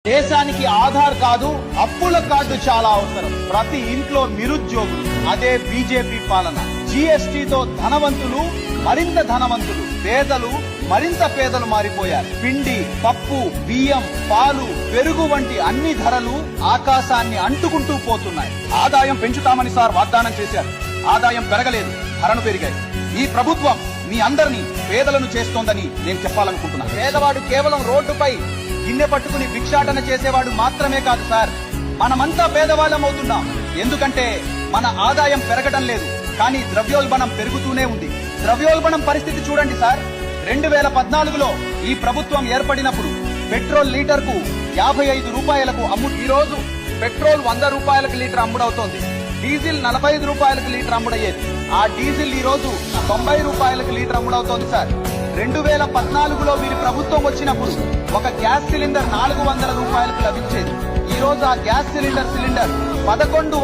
దేశానికి ఆధార్ కాదు, అప్పుల కార్డు చాలా అవసరం. ప్రతి ఇంట్లో నిరుద్యోగులు, అదే బీజేపీ పాలన. జీఎస్టీతో ధనవంతులు మరింత ధనవంతులు, పేదలు మరింత పేదలు మారిపోయారు. పిండి, పప్పు, బియ్యం, పాలు, పెరుగు వంటి అన్ని ధరలు ఆకాశాన్ని అంటుకుంటూ పోతున్నాయి. ఆదాయం పెంచుతామని సార్ వాగ్దానం చేశారు. ఆదాయం పెరగలేదు, ధరలు పెరిగాయి. ఈ ప్రభుత్వం మీ అందరినీ పేదలను చేస్తోందని నేను చెప్పాలనుకుంటున్నాను. పేదవాడు కేవలం రోడ్డుపై గిన్నె పట్టుకుని భిక్షాటన చేసేవాడు మాత్రమే కాదు సార్, మనమంతా పేదవాళ్ళం అవుతున్నాం. ఎందుకంటే మన ఆదాయం పెరగడం లేదు, కానీ ద్రవ్యోల్బణం పెరుగుతూనే ఉంది. ద్రవ్యోల్బణం పరిస్థితి చూడండి సార్. 2014లో ఈ ప్రభుత్వం ఏర్పడినప్పుడు పెట్రోల్ లీటర్కు 55 రూపాయలకు ఈ రోజు పెట్రోల్ 100 రూపాయలకు లీటర్ అమ్ముడవుతోంది. డీజిల్ 45 రూపాయలకు లీటర్ అమ్ముడయ్యేది. ఆ డీజిల్ ఈ రోజు 90 రూపాయలకు లీటర్ అమ్ముడవుతోంది సార్. 2014లో వీరి ప్రభుత్వం వచ్చినప్పుడు ఒక గ్యాస్ సిలిండర్ 400 రూపాయలకు లభించేది. ఈ రోజు ఆ గ్యాస్ సిలిండర్ 11